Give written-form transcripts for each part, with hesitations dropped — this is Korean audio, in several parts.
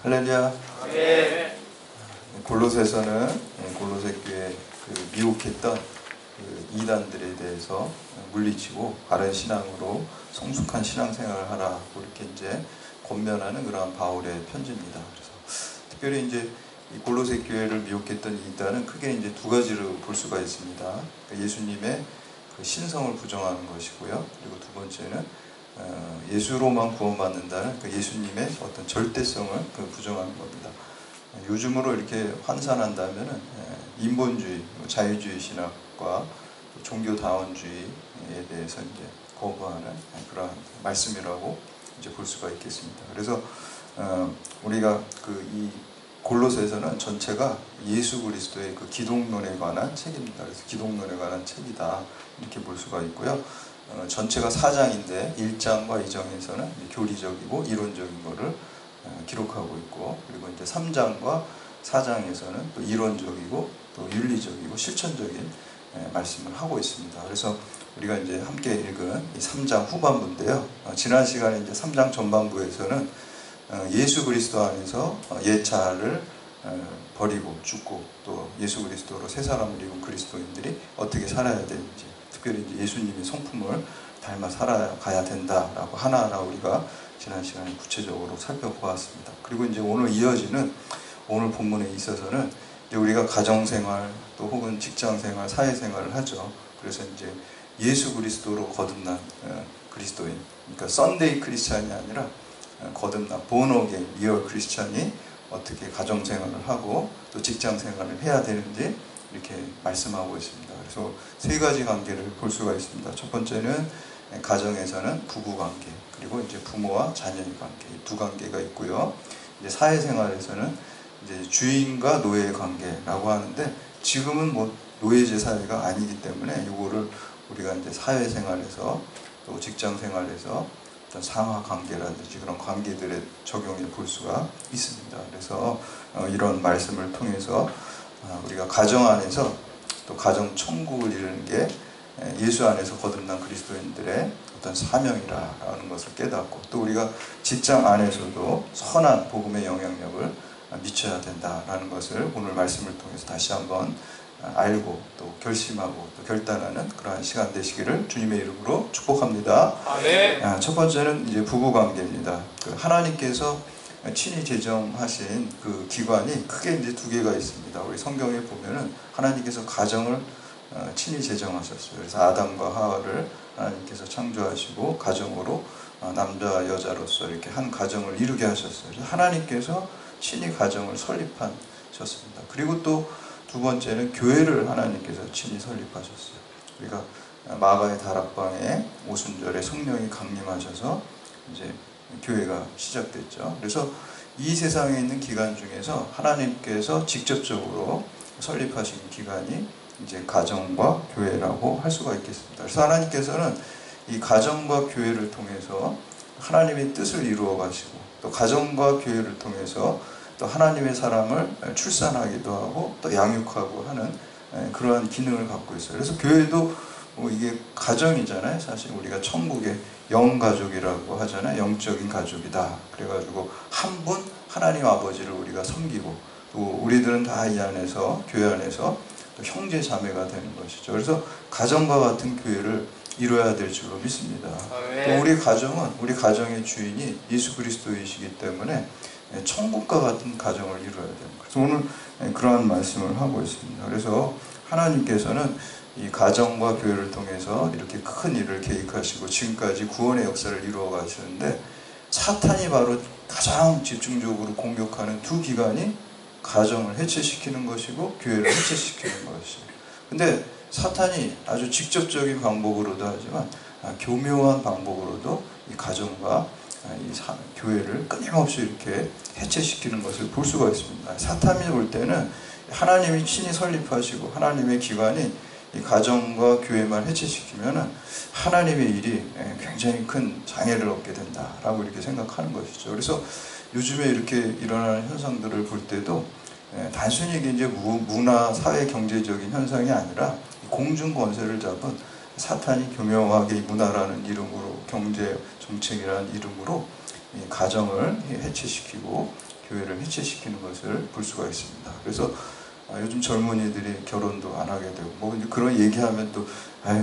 할렐루야. 네. 골로새서는 골로새 교회 미혹했던 이단들에 대해서 물리치고 바른 신앙으로 성숙한 신앙생활을 하라 이렇게 이제 권면하는 그러한 바울의 편지입니다. 그래서 특별히 이제 이 골로새 교회를 미혹했던 이단은 크게 이제 두 가지로 볼 수가 있습니다. 그러니까 예수님의 그 신성을 부정하는 것이고요. 그리고 두 번째는 예수로만 구원받는다는 그 예수님의 어떤 절대성을 부정하는 겁니다. 요즘으로 이렇게 환산한다면은 인본주의, 자유주의 신학과 종교다원주의에 대해서 이제 거부하는 그런 말씀이라고 이제 볼 수가 있겠습니다. 그래서 우리가 이 골로새서는 전체가 예수 그리스도의 그 기독론에 관한 책입니다. 그래서 기독론에 관한 책이다 이렇게 볼 수가 있고요. 전체가 4장인데 1장과 2장에서는 교리적이고 이론적인 거를 기록하고 있고, 그리고 이제 3장과 4장에서는 또 이론적이고 또 윤리적이고 실천적인 말씀을 하고 있습니다. 그래서 우리가 이제 함께 읽은 이 3장 후반부인데요. 지난 시간에 이제 3장 전반부에서는 예수 그리스도 안에서 옛자를 버리고 죽고 또 예수 그리스도로 새 사람을 입은 그리스도인들이 어떻게 살아야 되는지, 특별히 이제 예수님의 성품을 닮아 살아가야 된다라고 하나하나 우리가 지난 시간에 구체적으로 살펴보았습니다. 그리고 이제 오늘 이어지는 오늘 본문에 있어서는 이제 우리가 가정생활 또 혹은 직장생활, 사회생활을 하죠. 그래서 이제 예수 그리스도로 거듭난 그리스도인, 그러니까 썬데이 크리스찬이 아니라 거듭난 본어게인 리얼 크리스찬이 어떻게 가정생활을 하고 또 직장생활을 해야 되는지 이렇게 말씀하고 있습니다. 그래서 세 가지 관계를 볼 수가 있습니다. 첫 번째는 가정에서는 부부관계, 그리고 이제 부모와 자녀의 관계, 이 두 관계가 있고요. 이제 사회생활에서는 이제 주인과 노예의 관계라고 하는데, 지금은 뭐 노예제 사회가 아니기 때문에 이거를 우리가 이제 사회생활에서 또 직장생활에서 어떤 상하 관계라든지 그런 관계들에 적용해 볼 수가 있습니다. 그래서 이런 말씀을 통해서 우리가 가정 안에서 또 가정 천국을 이루는 게 예수 안에서 거듭난 그리스도인들의 어떤 사명이라는 것을 깨닫고, 또 우리가 직장 안에서도 선한 복음의 영향력을 미쳐야 된다라는 것을 오늘 말씀을 통해서 다시 한번 알고 또 결심하고 또 결단하는 그러한 시간 되시기를 주님의 이름으로 축복합니다. 아멘. 첫 번째는 이제 부부관계입니다. 하나님께서 친히 제정하신 그 기관이 크게 이제 두 개가 있습니다. 우리 성경에 보면은 하나님께서 가정을 친히 제정하셨어요. 그래서 아담과 하와를 하나님께서 창조하시고 가정으로 남자 여자로서 이렇게 한 가정을 이루게 하셨어요. 그래서 하나님께서 친히 가정을 설립하셨습니다. 그리고 또 두 번째는 교회를 하나님께서 친히 설립하셨어요. 우리가 마가의 다락방에 오순절에 성령이 강림하셔서 이제 교회가 시작됐죠. 그래서 이 세상에 있는 기관 중에서 하나님께서 직접적으로 설립하신 기관이 이제 가정과 교회라고 할 수가 있겠습니다. 그래서 하나님께서는 이 가정과 교회를 통해서 하나님의 뜻을 이루어 가시고, 또 가정과 교회를 통해서 또 하나님의 사람을 출산하기도 하고 또 양육하고 하는 그러한 기능을 갖고 있어요. 그래서 교회도 뭐 이게 가정이잖아요. 사실 우리가 천국의 영가족이라고 하잖아요. 영적인 가족이다. 그래가지고 한 분 하나님 아버지를 우리가 섬기고, 또 우리들은 다 이 안에서 교회 안에서 또 형제 자매가 되는 것이죠. 그래서 가정과 같은 교회를 이루어야 될 줄로 믿습니다. 또 우리 가정은 우리 가정의 주인이 예수 그리스도이시기 때문에 천국과 같은 가정을 이루어야 됩니다. 그래서 오늘 그러한 말씀을 하고 있습니다. 그래서 하나님께서는 이 가정과 교회를 통해서 이렇게 큰 일을 계획하시고 지금까지 구원의 역사를 이루어 가시는데, 사탄이 바로 가장 집중적으로 공격하는 두 기관이 가정을 해체시키는 것이고 교회를 해체시키는 것이에요. 근데 사탄이 아주 직접적인 방법으로도 하지만 교묘한 방법으로도 이 가정과 이 교회를 끊임없이 이렇게 해체시키는 것을 볼 수가 있습니다. 사탄이 볼 때는 하나님이 친히 설립하시고 하나님의 기관이 이 가정과 교회만 해체시키면은 하나님의 일이 굉장히 큰 장애를 얻게 된다라고 이렇게 생각하는 것이죠. 그래서 요즘에 이렇게 일어나는 현상들을 볼 때도 단순히 이제 문화, 사회, 경제적인 현상이 아니라 공중 권세를 잡은 사탄이 교묘하게 문화라는 이름으로, 경제 정책이라는 이름으로 이 가정을 해체시키고 교회를 해체시키는 것을 볼 수가 있습니다. 그래서 요즘 젊은이들이 결혼도 안 하게 되고 뭐 이제 그런 얘기하면 또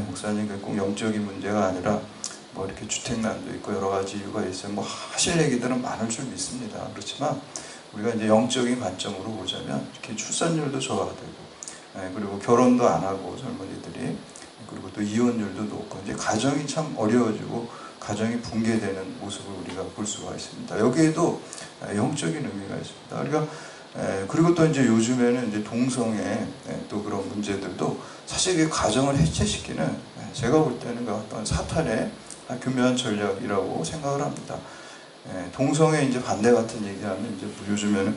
목사님 꼭 영적인 문제가 아니라 뭐 이렇게 주택난도 있고 여러 가지 이유가 있어요. 뭐 하실 얘기들은 많을 줄 믿습니다. 그렇지만 우리가 이제 영적인 관점으로 보자면 이렇게 출산율도 저하되고 그리고 결혼도 안 하고 젊은이들이 그리고 또 이혼율도 높고 이제 가정이 참 어려워지고 가정이 붕괴되는 모습을 우리가 볼 수가 있습니다. 여기에도 영적인 의미가 있습니다. 그러니까 그리고 또 이제 요즘에는 이제 동성애 또 그런 문제들도 사실 이게 가정을 해체시키는 제가 볼 때는 그 어떤 사탄의 교묘한 전략이라고 생각을 합니다. 동성애 이제 반대 같은 얘기하면 이제 요즘에는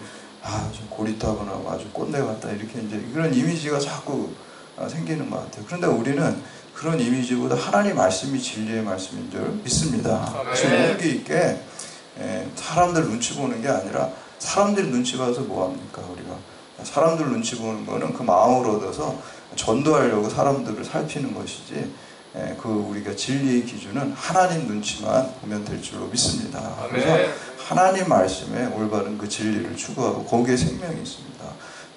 좀 고리타분하고 아주 꼰대 같다 이렇게 이제 그런 이미지가 자꾸 생기는 것 같아요. 그런데 우리는 그런 이미지보다 하나님 말씀이 진리의 말씀인 줄 믿습니다. 그래서 용기 있게 사람들 눈치 보는 게 아니라 사람들 눈치 봐서 뭐합니까 우리가. 사람들 눈치 보는 거는 그 마음을 얻어서 전도하려고 사람들을 살피는 것이지 우리가 진리의 기준은 하나님 눈치만 보면 될 줄로 믿습니다. 그래서 하나님 말씀에 올바른 그 진리를 추구하고 거기에 생명이 있습니다.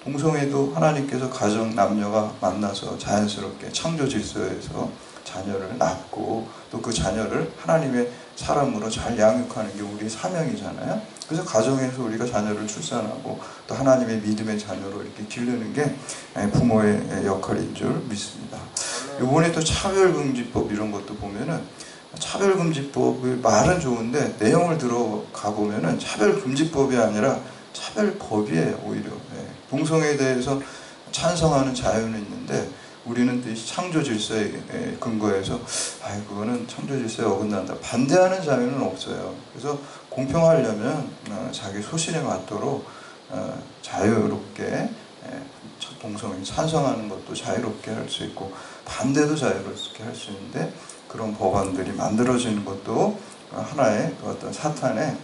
동성애도 하나님께서 가정 남녀가 만나서 자연스럽게 창조 질서에서 자녀를 낳고 또 그 자녀를 하나님의 사람으로 잘 양육하는 게 우리의 사명이잖아요. 그래서 가정에서 우리가 자녀를 출산하고 또 하나님의 믿음의 자녀로 이렇게 기르는 게 부모의 역할인 줄 믿습니다. 이번에 또 차별금지법 이런 것도 보면은 차별금지법의 말은 좋은데 내용을 들어가 보면은 차별금지법이 아니라 차별법이에요. 오히려 동성애에 대해서 찬성하는 자유는 있는데 우리는 또 창조 질서에 근거해서 그거는 창조 질서에 어긋난다 반대하는 자유는 없어요. 그래서 공평하려면 자기 소신에 맞도록 자유롭게 동성애 찬성하는 것도 자유롭게 할 수 있고 반대도 자유롭게 할 수 있는데 그런 법안들이 만들어지는 것도 하나의 어떤 사탄의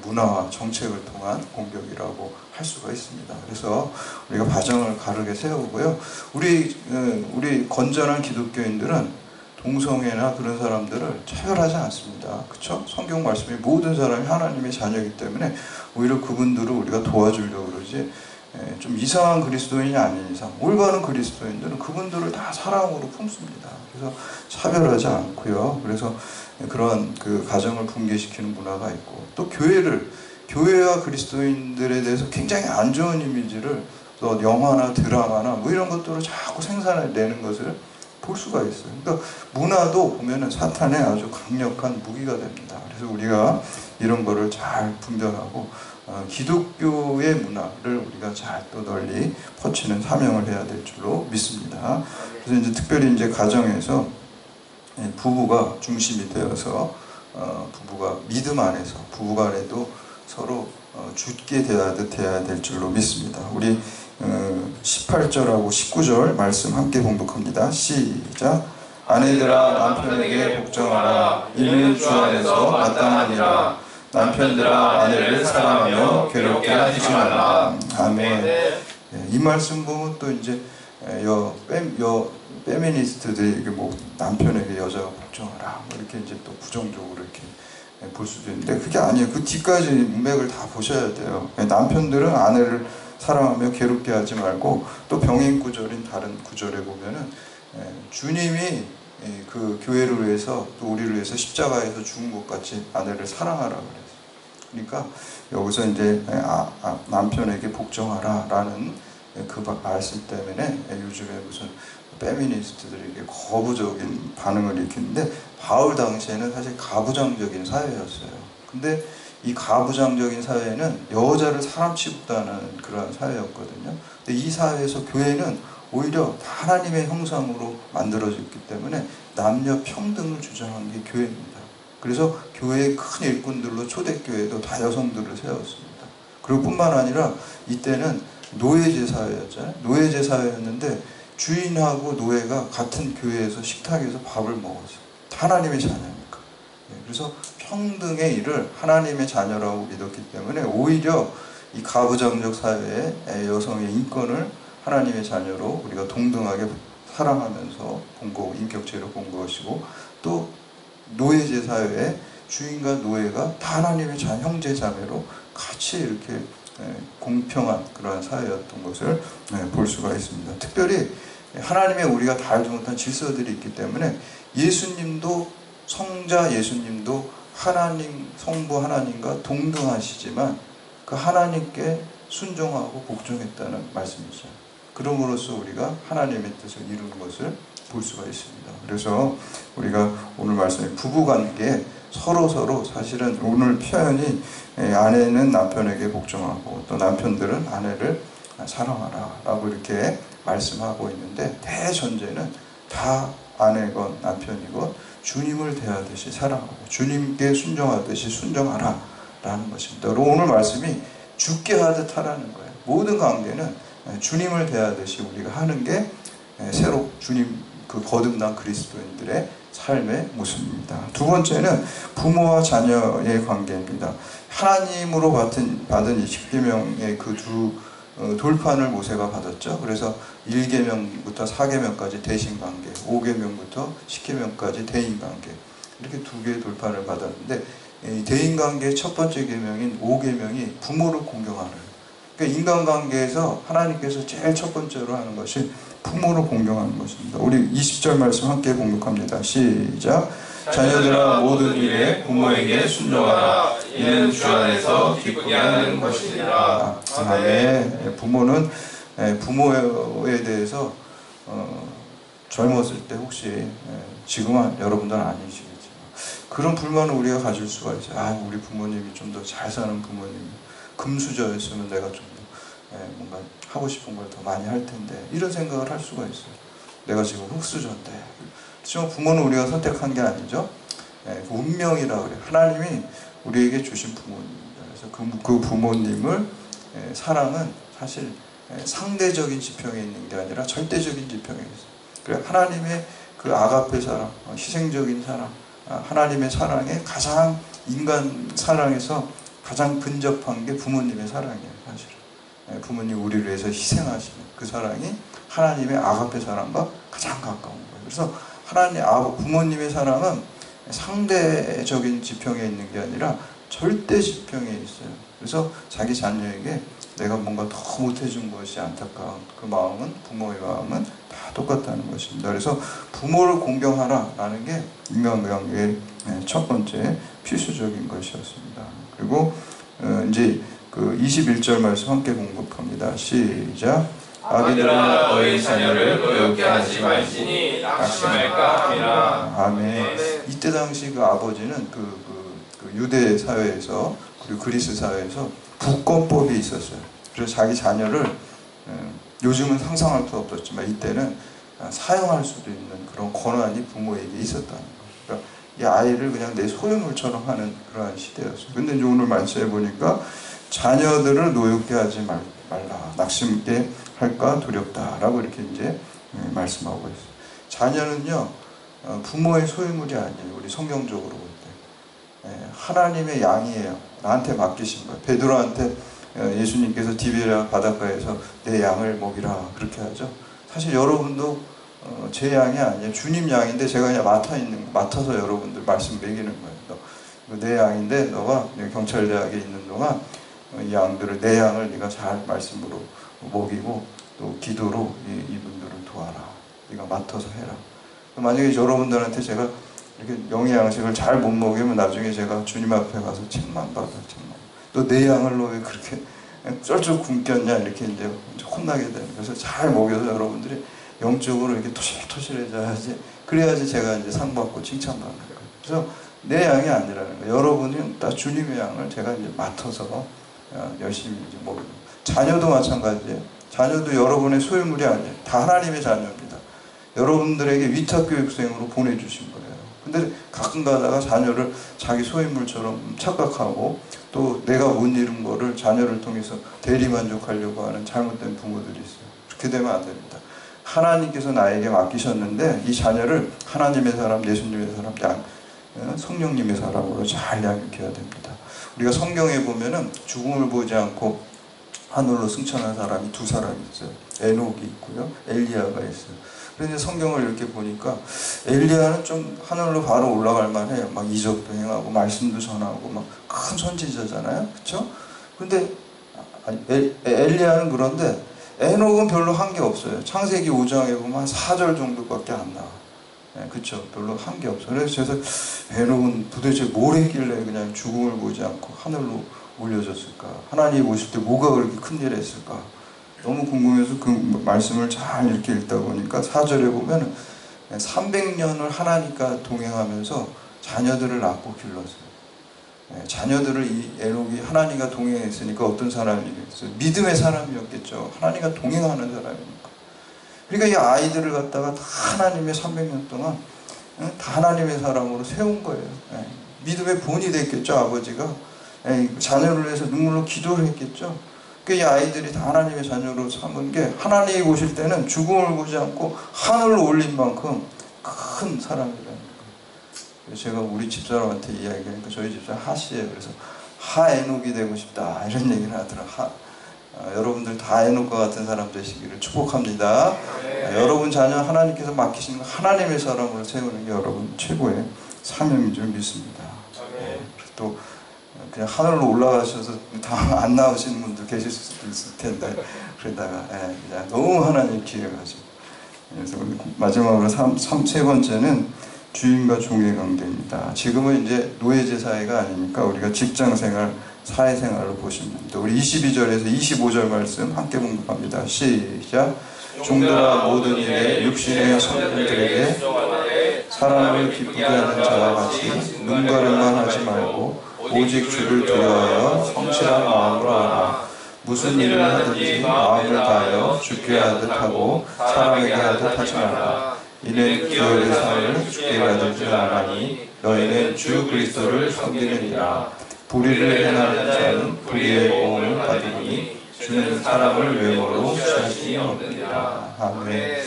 문화와 정책을 통한 공격이라고 할 수가 있습니다. 그래서 우리가 바정을 가르게 세우고요. 우리 건전한 기독교인들은 동성애나 그런 사람들을 차별하지 않습니다. 그렇죠? 성경 말씀이 모든 사람이 하나님의 자녀이기 때문에 오히려 그분들을 우리가 도와주려고 그러지 좀 이상한 그리스도인이 아닌 이상 올바른 그리스도인들은 그분들을 다 사랑으로 품습니다. 그래서 차별하지 않고요. 그래서 그런 그 가정을 붕괴시키는 문화가 있고 또 교회와 그리스도인들에 대해서 굉장히 안 좋은 이미지를 또 영화나 드라마나 뭐 이런 것들을 자꾸 생산해내는 것을 볼 수가 있어요. 그러니까 문화도 보면은 사탄의 아주 강력한 무기가 됩니다. 그래서 우리가 이런 거를 잘 분별하고 기독교의 문화를 우리가 잘 또 널리 퍼치는 사명을 해야 될 줄로 믿습니다. 그래서 이제 특별히 이제 가정에서 부부가 중심이 되어서 부부가 믿음 안에서 부부간에도 서로 죽게 대하듯 해야 될 줄로 믿습니다. 우리 18절하고 19절 말씀 함께 봉독합니다. 시작. 아내들아 남편에게 복종하라. 이는 주 안에서 마땅하니라. 남편들아 아내를 사랑하며 괴롭게 하지 말라. 아멘. 이 말씀 보면 또 이제 페미니스트들이 이게 뭐 남편에게 여자가 복종하라 뭐 이렇게 이제 또 부정적으로 이렇게 볼 수도 있는데 그게 아니에요. 그 뒤까지 문맥을 다 보셔야 돼요. 남편들은 아내를 사랑하며 괴롭게 하지 말고 또 병행 구절인 다른 구절에 보면은 주님이 그 교회를 위해서 또 우리를 위해서 십자가에서 죽은 것 같이 아내를 사랑하라 그래요. 그러니까 여기서 이제 남편에게 복종하라라는 그 말씀 때문에 요즘에 무슨 페미니스트들이 거부적인 반응을 일으키는데 바울 당시에는 사실 가부장적인 사회였어요. 근데 이 가부장적인 사회는 여자를 사람 취급하는 그런 사회였거든요. 근데 이 사회에서 교회는 오히려 하나님의 형상으로 만들어졌기 때문에 남녀 평등을 주장한 게 교회입니다. 그래서 교회의 큰 일꾼들로 초대교회도 다 여성들을 세웠습니다. 그리고 뿐만 아니라 이때는 노예제 사회였잖아요. 노예제 사회였는데 주인하고 노예가 같은 교회에서 식탁에서 밥을 먹었어요. 하나님의 자녀니까. 그래서 평등의 일을 하나님의 자녀라고 믿었기 때문에 오히려 이 가부장적 사회의 여성의 인권을 하나님의 자녀로 우리가 동등하게 사랑하면서 인격체로 본 것이고 또 노예제 사회에 주인과 노예가 다 하나님의 형제 자매로 같이 이렇게 공평한 그러한 사회였던 것을 볼 수가 있습니다. 특별히 하나님의 우리가 다 알지 못한 질서들이 있기 때문에 예수님도 성자 예수님도 하나님 성부 하나님과 동등하시지만 그 하나님께 순종하고 복종했다는 말씀이죠. 그럼으로써 우리가 하나님의 뜻을 이루는 것을 볼 수가 있습니다. 그래서 우리가 오늘 말씀에 부부관계에 서로 사실은 오늘 표현이 아내는 남편에게 복종하고 또 남편들은 아내를 사랑하라 라고 이렇게 말씀하고 있는데, 대전제는 다 아내건 남편이건 주님을 대하듯이 사랑하고 주님께 순종하듯이 순종하라 라는 것입니다. 오늘 말씀이 죽게 하듯 하라는 거예요. 모든 관계는 주님을 대하듯이 우리가 하는 게 새로 주님 그 거듭난 그리스도인들의 삶의 모습입니다. 두 번째는 부모와 자녀의 관계입니다. 하나님으로 받은 이 10계명의 그 두 돌판을 모세가 받았죠. 그래서 1계명부터 4계명까지 대신관계, 5계명부터 10계명까지 대인관계, 이렇게 두 개의 돌판을 받았는데, 대인관계의 첫 번째 계명인 5계명이 부모를 공경하라. 그러니까 인간관계에서 하나님께서 제일 첫 번째로 하는 것이 부모를 공경하는 것입니다. 우리 20절 말씀 함께 공독합니다. 시작. 자녀들아 모든 일에 부모에게 순종하라. 이는 주 안에서 기쁘게 하는 것이니라. 아멘. 부모는 부모에 대해서 젊었을 때 혹시 지금은 여러분들은 아니시겠지만 그런 불만을 우리가 가질 수가 있어요. 우리 부모님이 좀 더 잘 사는 부모님, 금수저였으면 내가 좀 뭔가 하고 싶은 걸 더 많이 할 텐데, 이런 생각을 할 수가 있어요. 내가 지금 흙수저인데. 그렇지만 부모는 우리가 선택한 게 아니죠. 운명이라 그래요. 하나님이 우리에게 주신 부모님입니다. 그래서 그 부모님을 사랑은 사실 상대적인 지평에 있는 게 아니라 절대적인 지평에 있어요. 그래 하나님의 그 아가페 사랑, 희생적인 사랑, 하나님의 사랑에 가장 인간 사랑에서 가장 근접한 게 부모님의 사랑이에요. 사실은 부모님 우리를 위해서 희생하시는 그 사랑이 하나님의 아가페 사랑과 가장 가까운 거예요. 그래서 하나님 부모님의 사랑은 상대적인 지평에 있는 게 아니라 절대 지평에 있어요. 그래서 자기 자녀에게 내가 뭔가 더 못해준 것이 안타까운 그 마음은, 부모의 마음은 다 똑같다는 것입니다. 그래서 부모를 공경하라라는 게 인간관계의 첫 번째 필수적인 것이었습니다. 그리고 이제 그 21절 말씀 함께 공독합니다. 시작. 아비들아 너희 자녀를 노엽게 하지 말지니 낙심할까 함이라. 아멘. 이때 당시 그 아버지는 그 유대 사회에서 그리고 그리스 사회에서 부권법이 있었어요. 그래서 자기 자녀를 요즘은 상상할 수 없었지만 이때는 사용할 수도 있는 그런 권한이 부모에게 있었다는 거예요. 그러니까 이 아이를 그냥 내 소유물처럼 하는 그러한 시대였어요. 근데 이제 오늘 말씀해 보니까 자녀들을 노엽게 하지 말라. 낙심게 할까 두렵다라고 이렇게 이제 말씀하고 있어요. 자녀는요 부모의 소유물이 아니에요. 우리 성경적으로 볼 때 하나님의 양이에요. 나한테 맡기신 거예요. 베드로한테 예수님께서 디베랴 바닷가에서 내 양을 먹이라 그렇게 하죠. 사실 여러분도 제 양이 아니에요. 주님 양인데 제가 그냥 맡아서 여러분들 말씀 먹이는 거예요. 내 양인데 너가 경찰대학에 있는 동안 이 양들을, 내 양을 네가 잘 말씀으로 먹이고 또 기도로 이분들을 도와라. 네가 맡아서 해라. 만약에 여러분들한테 제가 이렇게 영양식을 잘 못 먹이면 나중에 제가 주님 앞에 가서 책만 받아. 너 내 양을 너 왜 그렇게 쩔쩔 굶겼냐 이렇게 이제 혼나게 되는. 그래서 잘 먹여서 여러분들이 영적으로 이렇게 토실토실해져야지. 그래야지 제가 이제 상 받고 칭찬받는 거예요. 그래서 내 양이 아니라는 거예요. 여러분이 다 주님의 양을 제가 이제 맡아서 열심히 이제 먹여요. 자녀도 마찬가지예요. 자녀도 여러분의 소유물이 아니에요. 다 하나님의 자녀입니다. 여러분들에게 위탁교육생으로 보내주신 거예요. 근데 가끔 가다가 자녀를 자기 소유물처럼 착각하고 또 내가 못 이룬 거를 자녀를 통해서 대리만족하려고 하는 잘못된 부모들이 있어요. 그렇게 되면 안 됩니다. 하나님께서 나에게 맡기셨는데 이 자녀를 하나님의 사람, 예수님의 사람, 성령님의 사람으로 잘 양육해야 됩니다. 우리가 성경에 보면은 죽음을 보지 않고 하늘로 승천한 사람이 두 사람이 있어요. 에녹이 있고요, 엘리야가 있어요. 그런데 성경을 이렇게 보니까 엘리야는 좀 하늘로 바로 올라갈 만해요. 막 이적도 행하고 말씀도 전하고 막 큰 선지자잖아요, 그렇죠? 근데 아니, 엘리야는 그런데 에녹은 별로 한 게 없어요. 창세기 5장에 보면 한 4절 정도밖에 안 나와. 네, 그쵸. 별로 한 게 없어요. 그래서 제가 에녹은 도대체 뭘 했길래 그냥 죽음을 보지 않고 하늘로 올려졌을까? 하나님이 보실 때 뭐가 그렇게 큰일 했을까? 너무 궁금해서 그 말씀을 잘 이렇게 읽다 보니까 4절에 보면 300년을 하나님과 동행하면서 자녀들을 낳고 길렀어요. 자녀들을 이 에녹이 하나님과 동행했으니까 어떤 사람이겠어요? 믿음의 사람이었겠죠. 하나님과 동행하는 사람이니까. 그러니까 이 아이들을 갖다가 다 하나님의 300년 동안 다 하나님의 사람으로 세운 거예요. 믿음의 본이 됐겠죠. 아버지가 자녀를 위해서 눈물로 기도를 했겠죠. 이 아이들이 다 하나님의 자녀로 삼은 게 하나님이 보실 때는 죽음을 보지 않고 하늘로 올린 만큼 큰 사람이라는 거예요. 제가 우리 집사람한테 이야기하니까 저희 집사람 하씨예요. 그래서 하에녹이 되고 싶다 이런 얘기를 하더라. 여러분들 다 에녹과 같은 사람 되시기를 축복합니다. 여러분 자녀 하나님께서 맡기신 하나님의 사람으로 세우는 게 여러분 최고의 사명인 줄 믿습니다. 또 그냥 하늘로 올라가셔서 다 안 나오시는 분들 계실 수도 있을 텐데 그러다가 그냥 너무 하나님 기회가지고. 그래서 마지막으로 세 번째는 주인과 종의 관계입니다. 지금은 이제 노예제 사회가 아니니까 우리가 직장생활, 사회생활로 보시면 됩니다. 우리 22절에서 25절 말씀 함께 공부합니다. 시작. 종들아 모든 일에 육신의 손님들에게 사람을 기쁘게 하는 자와 같이 눈가름만 하지 말고 오직 주를 두려워하여 성실한 마음으로 하라. 무슨 일을 하든지 마음을 다하여 주께 하듯 하고 사람에게 하듯 하지 말라. 이는 기업의 삶을 주께 받을 줄 아나니 너희는 주 그리스도를 섬기느니라. 불의를 행하는 자는 불의의 보응을 받으니 주는 사람을 외모로 취하시니 없느니라. 아멘.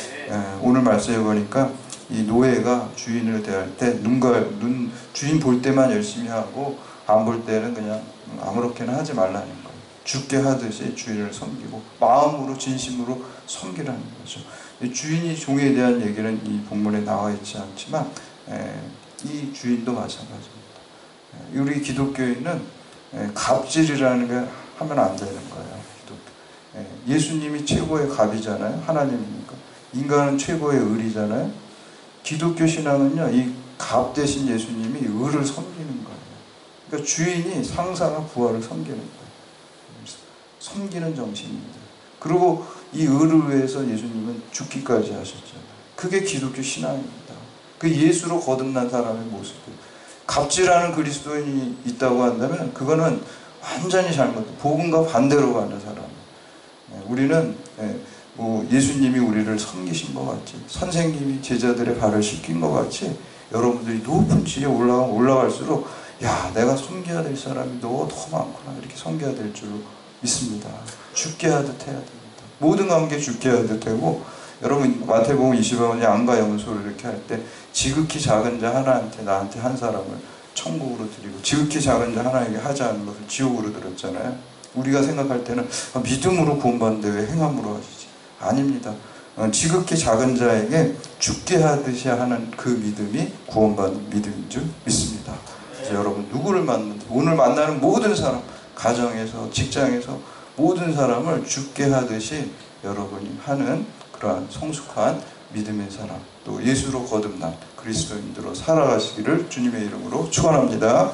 오늘 말씀해 보니까 이 노예가 주인을 대할 때 주인 볼 때만 열심히 하고 안 볼 때는 그냥 아무렇게나 하지 말라는 거예요. 주께 하듯이 주인을 섬기고 마음으로 진심으로 섬기라는 거죠. 주인이 종에 대한 얘기는 이 본문에 나와 있지 않지만 이 주인도 마찬가지입니다. 우리 기독교인은 갑질이라는 게 하면 안 되는 거예요. 예수님이 최고의 갑이잖아요. 하나님이니까. 인간은 최고의 을이잖아요. 기독교 신앙은요, 이 갑 대신 예수님이 을을 섬기는 거예요. 그러니까 주인이 상사나 부하를 섬기는 거예요. 섬기는 정신입니다. 그리고 이 을을 위해서 예수님은 죽기까지 하셨잖아요. 그게 기독교 신앙입니다. 그 예수로 거듭난 사람의 모습이에요. 갑질하는 그리스도인이 있다고 한다면 그거는 완전히 잘못, 복음과 반대로 가는 사람이에요. 우리는 예수님이 우리를 섬기신 것 같이, 선생님이 제자들의 발을 씻긴 것 같이 여러분들이 높은 지에 올라갈수록 야, 내가 섬겨야 될 사람이 더 많구나 이렇게 섬겨야 될 줄로 믿습니다. 죽게 하듯 해야 됩니다. 모든 관계 죽게 하듯 하고, 여러분 마태복음 20장에 양과 염소를 이렇게 할 때 지극히 작은 자 하나한테 나한테 한 사람을 천국으로 드리고 지극히 작은 자 하나에게 하지 않은 것을 지옥으로 드렸잖아요. 우리가 생각할 때는 믿음으로 구원받는데 왜 행함으로 하시지? 아닙니다. 지극히 작은 자에게 죽게 하듯이 하는 그 믿음이 구원받는 믿음인 줄 믿습니다. 그래서 여러분 누구를 만나든 오늘 만나는 모든 사람, 가정에서 직장에서 모든 사람을 죽게 하듯이 여러분이 하는 그러한 성숙한 믿음의 사람, 또 예수로 거듭난 그리스도인들로 살아가시기를 주님의 이름으로 축원합니다.